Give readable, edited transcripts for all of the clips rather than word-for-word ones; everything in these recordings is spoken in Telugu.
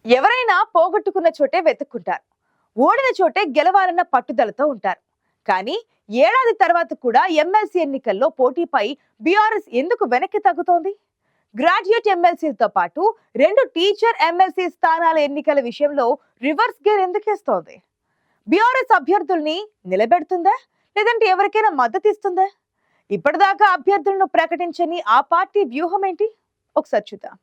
ఎవరైనా పోగొట్టుకున్న చోటే వెతుక్కుంటారు. ఓడిన చోటే గెలవాలన్న పట్టుదలతో ఉంటారు. కానీ ఏడాది తర్వాత కూడా ఎమ్మెల్సీ ఎన్నికల్లో పోటీపై బీఆర్ఎస్ ఎందుకు వెనక్కి తగ్గుతోంది? గ్రాడ్యుయేట్ ఎమ్మెల్సీలతో పాటు 2 టీచర్ ఎమ్మెల్సీ స్థానాల ఎన్నికల విషయంలో రివర్స్ గేర్ ఎందుకేస్తోంది? బీఆర్ఎస్ అభ్యర్థుల్ని నిలబెడుతుందా, లేదంటే ఎవరికైనా మద్దతు ఇస్తుందా? ఇప్పటిదాకా అభ్యర్థులను ప్రకటించని ఆ పార్టీ వ్యూహం ఏంటి? ఒకసారి చూద్దాం.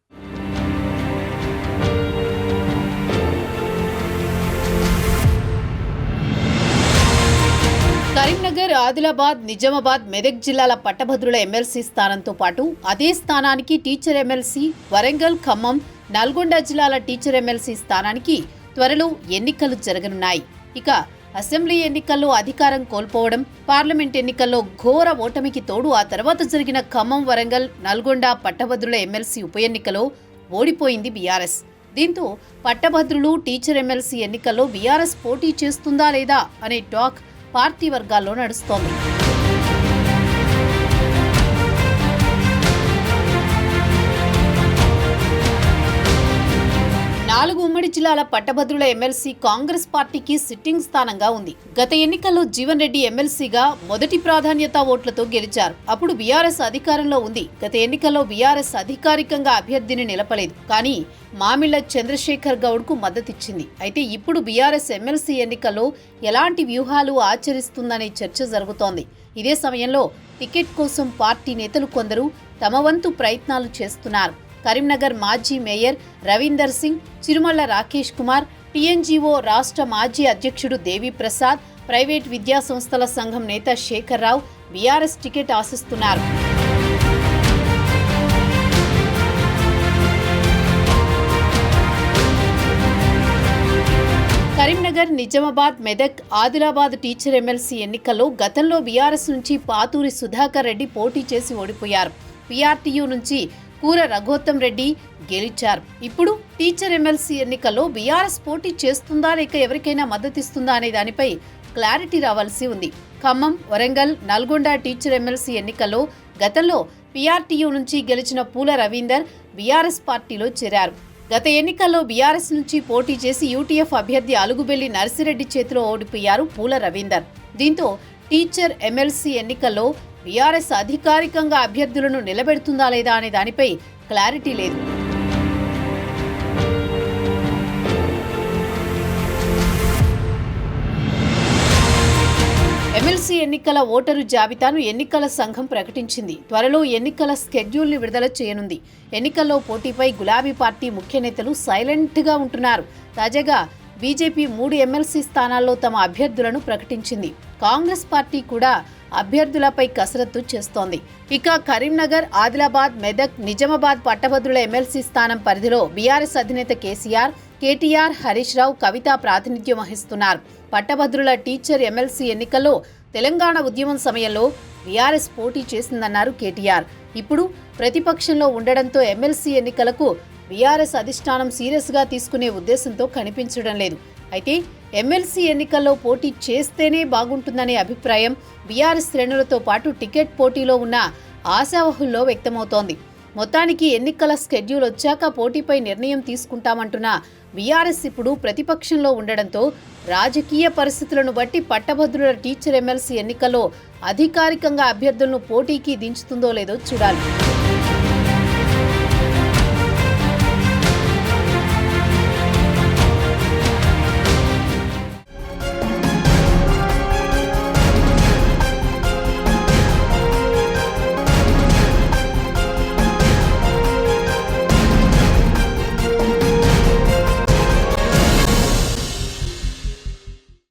కరీంనగర్, ఆదిలాబాద్, నిజామాబాద్, మెదక్ జిల్లాల పట్టభద్రుల ఎమ్మెల్సీ స్థానంతో పాటు అదే స్థానానికి టీచర్ ఎమ్మెల్సీ, వరంగల్, ఖమ్మం, నల్గొండ జిల్లాల టీచర్ ఎమ్మెల్సీ స్థానానికి త్వరలో ఎన్నికలు జరగనున్నాయి. ఇక అసెంబ్లీ ఎన్నికల్లో అధికారం కోల్పోవడం, పార్లమెంట్ ఎన్నికల్లో ఘోర ఓటమికి తోడు ఆ తర్వాత జరిగిన ఖమ్మం, వరంగల్, నల్గొండ పట్టభద్రుల ఎమ్మెల్సీ ఉప ఎన్నికలో ఓడిపోయింది బీఆర్ఎస్. దీంతో పట్టభద్రులు టీచర్ ఎమ్మెల్సీ ఎన్నికల్లో బీఆర్ఎస్ పోటీ చేస్తుందా లేదా అనే టాక్ పార్టీ వర్గాల్లో నడుస్తోంది. 4 ఉమ్మడి జిల్లాల పట్టభద్రుల ఎమ్మెల్సీ కాంగ్రెస్ పార్టీకి సిట్టింగ్ స్థానంగా ఉంది. గత ఎన్నికల్లో జీవన్ రెడ్డి ఎమ్మెల్సీగా మొదటి ప్రాధాన్యత ఓట్లతో గెలిచారు. అప్పుడు బీఆర్ఎస్ అధికారంలో ఉంది. గత ఎన్నికల్లో బీఆర్ఎస్ అధికారికంగా అభ్యర్థిని నిలపలేదు, కానీ మామిళ్ల చంద్రశేఖర్ గౌడ్ కు మద్దతిచ్చింది. అయితే ఇప్పుడు బీఆర్ఎస్ ఎమ్మెల్సీ ఎన్నికల్లో ఎలాంటి వ్యూహాలు ఆచరిస్తుందనే చర్చ జరుగుతోంది. ఇదే సమయంలో టికెట్ కోసం పార్టీ నేతలు కొందరు తమ వంతు ప్రయత్నాలు చేస్తున్నారు. కరీంనగర్ మాజీ మేయర్ రవీందర్ సింగ్, చిరుమల రాకేష్ కుమార్, టీఎన్జీఓ రాష్ట్ర మాజీ అధ్యక్షుడు దేవి ప్రసాద్, ప్రైవేట్ విద్యా సంస్థల సంఘం నేత శేఖర్ రావు బీఆర్ఎస్ టికెట్ ఆశిస్తున్నారు. కరీంనగర్, నిజామాబాద్, మెదక్, ఆదిలాబాద్ టీచర్ ఎమ్మెల్సీ ఎన్నికల్లో గతంలో బీఆర్ఎస్ నుంచి పాతూరి సుధాకర్ రెడ్డి పోటీ చేసి ఓడిపోయారు. పీఆర్టీయూ నుంచి కూర రఘోత్తం రెడ్డి గెలిచారు. ఇప్పుడు టీచర్ ఎమ్మెల్సీ ఎన్నికల్లో బీఆర్ఎస్ పోటీ చేస్తుందా లేక ఎవరికైనా మద్దతిస్తుందా అనే దానిపై క్లారిటీ రావాల్సి ఉంది. ఖమ్మం, వరంగల్, నల్గొండ టీచర్ ఎమ్మెల్సీ ఎన్నికల్లో గతంలో పీఆర్టీయూ నుంచి గెలిచిన పూల రవీందర్ బీఆర్ఎస్ పార్టీలో చేరారు. గత ఎన్నికల్లో బీఆర్ఎస్ నుంచి పోటీ చేసి యూటీఎఫ్ అభ్యర్థి అలుగుబెల్లి నర్సిరెడ్డి చేతిలో ఓడిపోయారు పూల రవీందర్. దీంతో టీచర్ ఎమ్మెల్సీ ఎన్నికల్లో బీఆర్ఎస్ అధికారికంగా అభ్యర్థులను నిలబెడుతుందా లేదా అనే దానిపై క్లారిటీ లేదు. ఎమ్మెల్సీ ఎన్నికల ఓటరు జాబితాను ఎన్నికల సంఘం ప్రకటించింది. త్వరలో ఎన్నికల స్కెడ్యూల్ని విడుదల చేయనుంది. ఎన్నికల్లో పోటీపై గులాబీ పార్టీ ముఖ్య నేతలు సైలెంట్గా ఉంటున్నారు. తాజాగా బీజేపీ 3 ఎమ్మెల్సీ స్థానాల్లో తమ అభ్యర్థులను ప్రకటించింది. కాంగ్రెస్ పార్టీ కూడా అభ్యర్థులపై కసరత్తు చేస్తోంది. ఇక కరీంనగర్, ఆదిలాబాద్, మెదక్, నిజామాబాద్ పట్టభద్రుల ఎమ్మెల్సీ స్థానం పరిధిలో బీఆర్ఎస్ అధినేత కేటీఆర్, హరీష్ రావు, కవిత ప్రాతినిధ్యం వహిస్తున్నారు. పట్టభద్రుల టీచర్ ఎమ్మెల్సీ ఎన్నికల్లో తెలంగాణ ఉద్యమం సమయంలో బీఆర్ఎస్ పోటీ చేసిందన్నారు కేటీఆర్. ఇప్పుడు ప్రతిపక్షంలో ఉండడంతో ఎమ్మెల్సీ ఎన్నికలకు బీఆర్ఎస్ అధిష్టానం సీరియస్గా తీసుకునే ఉద్దేశంతో కనిపించడం లేదు. అయితే ఎమ్మెల్సీ ఎన్నికల్లో పోటీ చేస్తేనే బాగుంటుందనే అభిప్రాయం బీఆర్ఎస్ శ్రేణులతో పాటు టికెట్ పోటీలో ఉన్న ఆశావహుల్లో వ్యక్తమవుతోంది. మొత్తానికి ఎన్నికల స్కెడ్యూల్ వచ్చాక పోటీపై నిర్ణయం తీసుకుంటామంటున్న బీఆర్ఎస్ ఇప్పుడు ప్రతిపక్షంలో ఉండడంతో రాజకీయ పరిస్థితులను బట్టి పట్టభద్రుల టీచర్ ఎమ్మెల్సీ ఎన్నికల్లో అధికారికంగా అభ్యర్థులను పోటీకి దించుతుందో లేదో చూడాలి.